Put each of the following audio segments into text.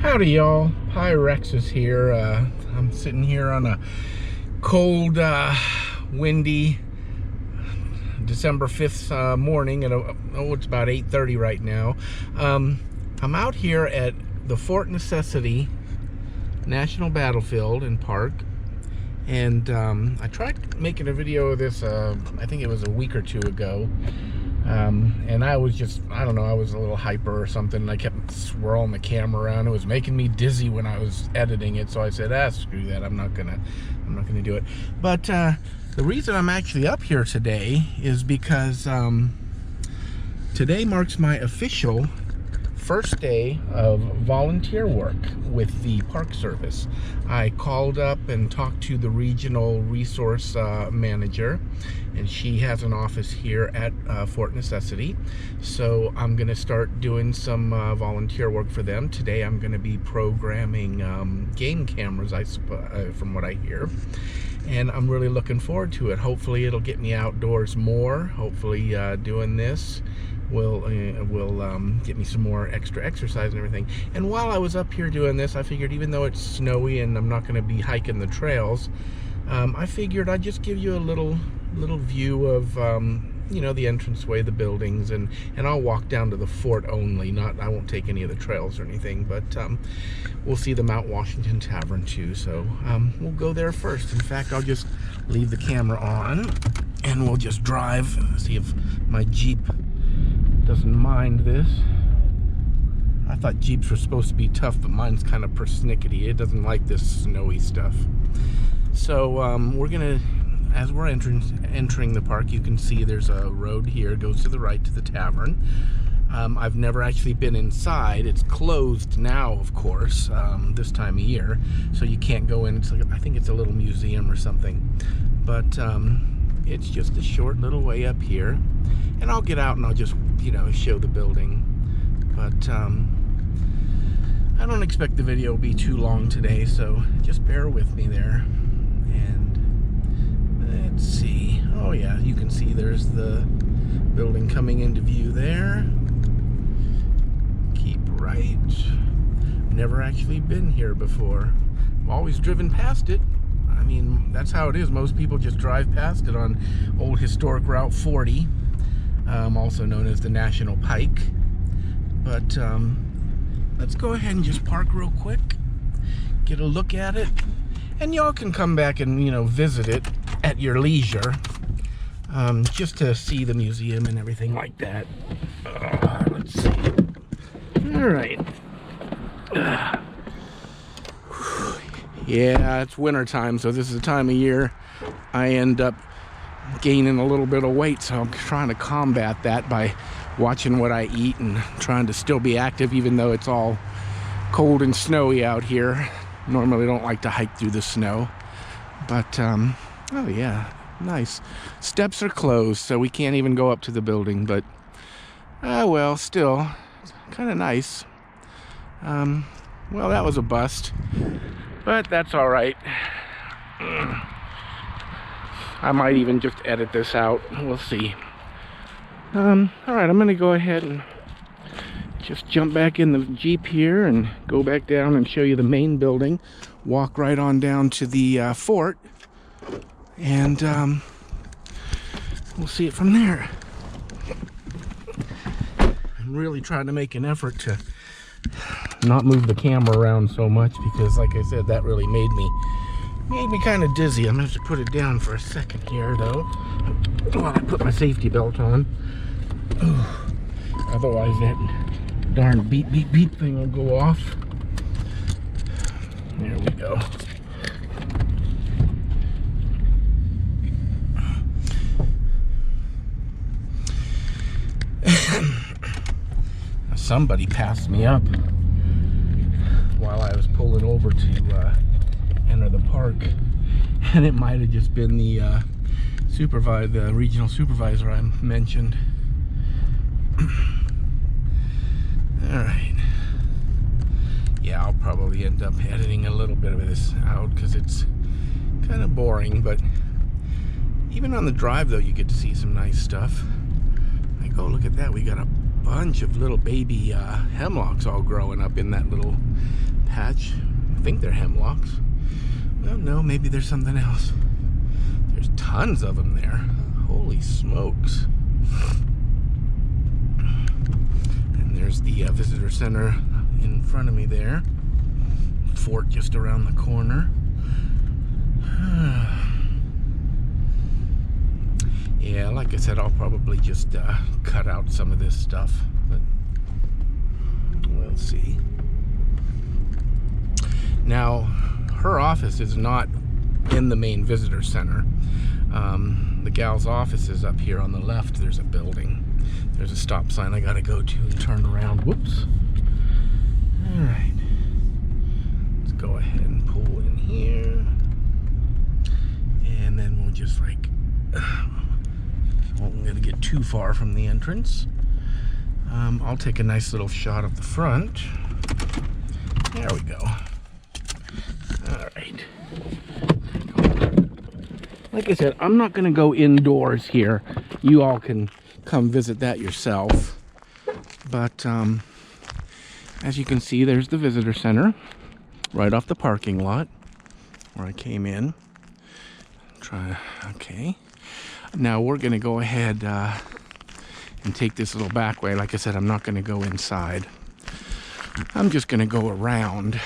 Howdy y'all, Pyrex is here. I'm sitting here on a cold, windy December 5th morning, and it's about 8:30 right now. I'm out here at the Fort Necessity National Battlefield and Park, and I tried making a video of this, I think it was a week or two ago. And I was just, I don't know, I was a little hyper or something, and I kept swirling the camera around. It was making me dizzy when I was editing it, so I said, screw that, I'm not gonna do it. But the reason I'm actually up here today is because today marks my official first day of volunteer work with the Park Service. I called up and talked to the regional resource manager, and she has an office here at Fort Necessity. So I'm gonna start doing some volunteer work for them. Today I'm gonna be programming game cameras, from what I hear. And I'm really looking forward to it. Hopefully it'll get me outdoors more. Hopefully doing this will get me some more extra exercise and everything. And while I was up here doing this, I figured, even though it's snowy and I'm not going to be hiking the trails, I figured I'd just give you a little view of you know, the entranceway, the buildings, and I'll walk down to the fort only. I won't take any of the trails or anything, but we'll see the Mount Washington Tavern too. So we'll go there first. In fact, I'll just leave the camera on and we'll just drive, see if my Jeep doesn't mind this. I thought Jeeps were supposed to be tough, but mine's kind of persnickety. It doesn't like this snowy stuff. So we're gonna, as we're entering the park, you can see there's a road here. It goes to the right to the tavern. I've never actually been inside. It's closed now, of course, this time of year, so you can't go in. It's like, I think it's a little museum or something, but it's just a short little way up here, and I'll get out and I'll just, you know, show the building. But I don't expect the video will be too long today, so just bear with me there. And let's see. Oh yeah, you can see there's the building coming into view there. Keep right. Never actually been here before. I've always driven past it. I mean, that's how it is. Most people just drive past it on old historic Route 40, also known as the National Pike. But let's go ahead and just park real quick, get a look at it, and y'all can come back and, you know, visit it at your leisure, just to see the museum and everything like that. Let's see. All right. Yeah, it's winter time, so this is the time of year I end up gaining a little bit of weight, so I'm trying to combat that by watching what I eat and trying to still be active, even though it's all cold and snowy out here. Normally don't like to hike through the snow, but oh yeah, nice. Steps are closed, so we can't even go up to the building, but well, still kind of nice. Well, that was a bust, but that's all right. I might even just edit this out. We'll see. All right, I'm gonna go ahead and just jump back in the Jeep here and go back down and show you the main building. Walk right on down to the fort, and we'll see it from there. I'm really trying to make an effort to not move the camera around so much, because like I said, that really made me kind of dizzy. I'm gonna have to put it down for a second here though, while I put my safety belt on. Otherwise that darn beep beep beep thing will go off. There we go. Somebody passed me up while I was pulling over to enter the park, and it might have just been the regional supervisor I mentioned. All right. Yeah, I'll probably end up editing a little bit of this out because it's kind of boring, but even on the drive though, you get to see some nice stuff. Like, oh, look at that, we got a bunch of little baby hemlocks all growing up in that little patch. I think they're hemlocks. Well, no, maybe there's something else. There's tons of them there. Holy smokes. And there's the visitor center in front of me there. Fort just around the corner. Yeah, like I said, I'll probably just cut out some of this stuff, but we'll see. Now, her office is not in the main visitor center. The gal's office is up here on the left. There's a building. There's a stop sign I gotta go to and turn around. Whoops. All right. Let's go ahead and pull in here. And then we'll just like, I'm gonna get too far from the entrance. I'll take a nice little shot of the front. There we go. All right. Like I said, I'm not gonna go indoors here. You all can come visit that yourself. But as you can see, there's the visitor center right off the parking lot where I came in. Okay. Now we're gonna go ahead and take this little back way. Like I said, I'm not gonna go inside. I'm just gonna go around.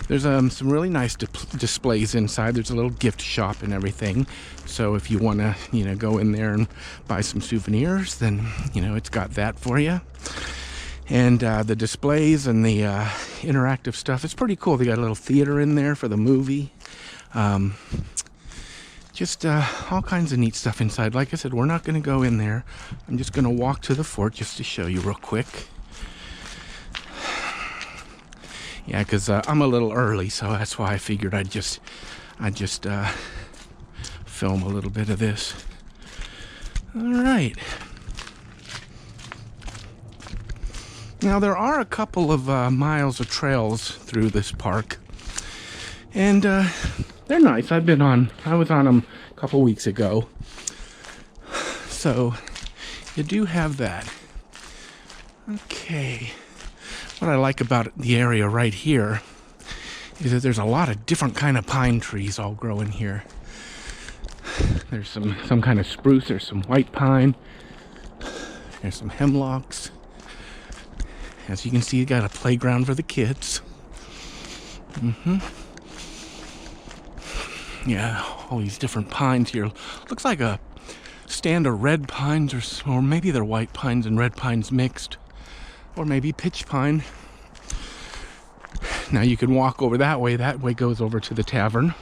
There's some really nice displays inside. There's a little gift shop and everything. So if you wanna, go in there and buy some souvenirs, then, it's got that for you. And the displays and the interactive stuff, it's pretty cool. They got a little theater in there for the movie. Just all kinds of neat stuff inside. Like I said, we're not going to go in there. I'm just going to walk to the fort just to show you real quick. Yeah, because I'm a little early, so that's why I figured I'd just film a little bit of this. All right. Now there are a couple of miles of trails through this park, and they're nice. I was on them a couple weeks ago. So you do have that. Okay. What I like about the area right here is that there's a lot of different kind of pine trees all growing here. There's some kind of spruce, there's some white pine, there's some hemlocks. As you can see, you got a playground for the kids. Yeah, all these different pines here. Looks like a stand of red pines, or maybe they're white pines and red pines mixed, or maybe pitch pine. Now you can walk over that way. That way goes over to the tavern.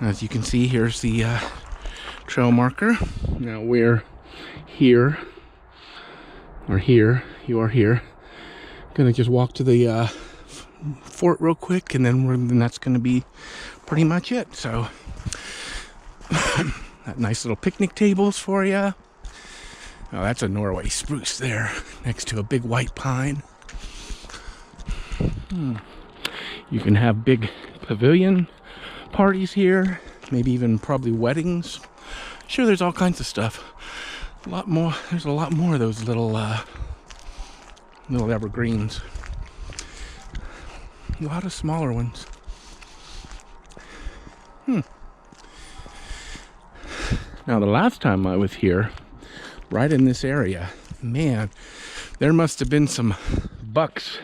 As you can see, here's the trail marker. Now we're here, or here. You are here. Gonna just walk to the fort real quick, and then that's gonna be pretty much it. So that nice little picnic tables for you. Oh, that's a Norway spruce there next to a big white pine. You can have big pavilion parties here, maybe even probably weddings. Sure, there's all kinds of stuff. A lot more. There's a lot more of those little evergreens. A lot of smaller ones. Now the last time I was here, right in this area, man, there must have been some bucks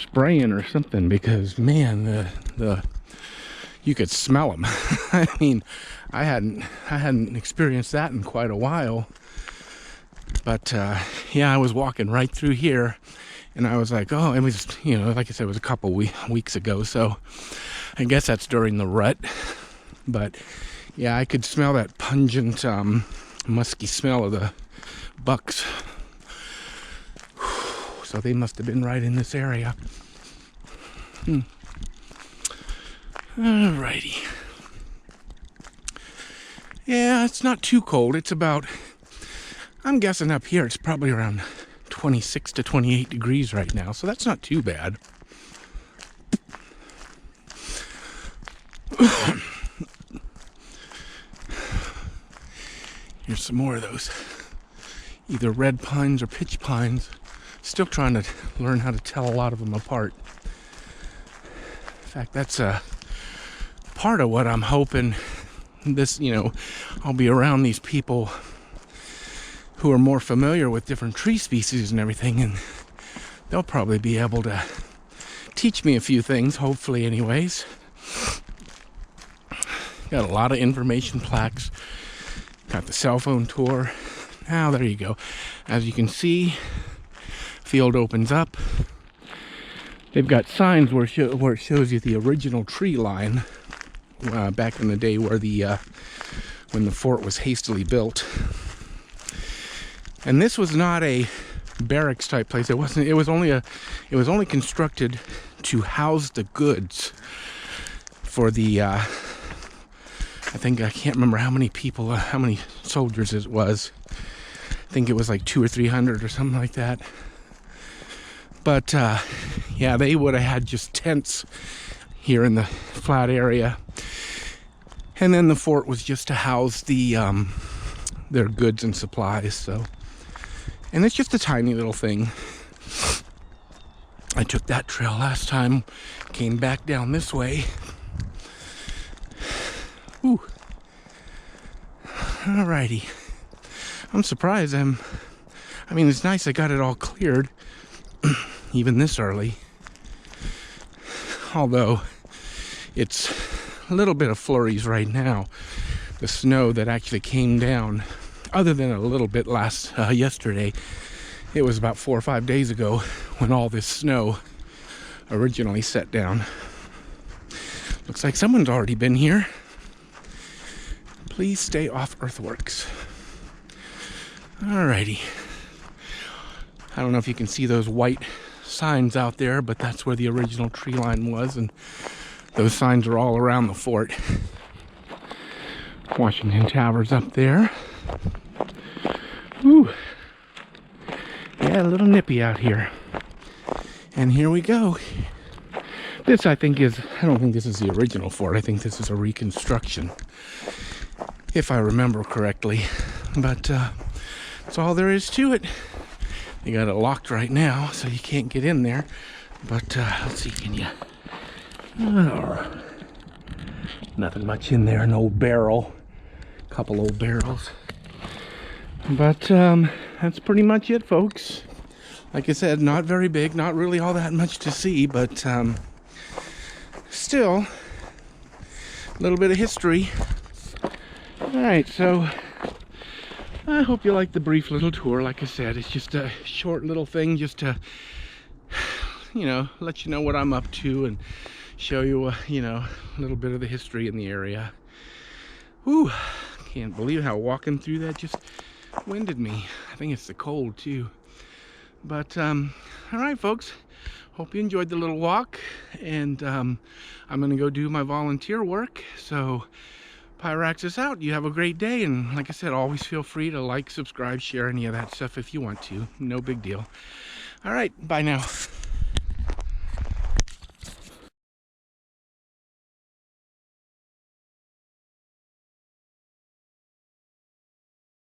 spraying or something, because man, the you could smell them. I mean, I hadn't experienced that in quite a while. But yeah, I was walking right through here, and I was like, oh, it was, like I said, it was a couple weeks ago, so I guess that's during the rut. But yeah, I could smell that pungent, musky smell of the bucks. So they must have been right in this area. Alrighty. Yeah, it's not too cold. It's about, I'm guessing up here, it's probably around 26 to 28 degrees right now, so that's not too bad. Here's some more of those, either red pines or pitch pines. Still trying to learn how to tell a lot of them apart. fact, that's a part of what I'm hoping. This, I'll be around these people who are more familiar with different tree species and everything, and they'll probably be able to teach me a few things, hopefully anyways. Got a lot of information plaques. Got the cell phone tour. Now, there you go. As you can see, field opens up. They've got signs where it shows you the original tree line back in the day where when the fort was hastily built. And this was not a barracks type place. It wasn't. It was only constructed to house the goods for the. I can't remember how many people, how many soldiers it was. I think it was like 200 or 300 or something like that. But yeah, they would have had just tents here in the flat area, and then the fort was just to house their goods and supplies. So, and it's just a tiny little thing. I took that trail last time, came back down this way. Ooh. Alrighty. I'm surprised. I mean, it's nice I got it all cleared, even this early. Although, it's a little bit of flurries right now. The snow that actually came down, other than a little bit yesterday, it was about 4 or 5 days ago when all this snow originally set down. Looks like someone's already been here. Please stay off earthworks. Alrighty. I don't know if you can see those white signs out there, but that's where the original tree line was, and those signs are all around the fort. Washington Tower's up there. Whew. Yeah, a little nippy out here. And here we go. This, I don't think this is the original fort. I think this is a reconstruction, if I remember correctly. But that's all there is to it. They got it locked right now, so you can't get in there. But let's see, can you? Oh, nothing much in there. An old barrel, couple old barrels. But that's pretty much it, folks. Like I said, not very big, not really all that much to see, but still a little bit of history. Alright, so I hope you liked the brief little tour. Like I said, it's just a short little thing just to, let you know what I'm up to and show you, a little bit of the history in the area. Whew, can't believe how walking through that just winded me. I think it's the cold too. But, alright folks, hope you enjoyed the little walk, and I'm going to go do my volunteer work. So, Pyraxis out. You have a great day, and like I said, always feel free to like, subscribe, share any of that stuff if you want to. No big deal. Alright, bye now.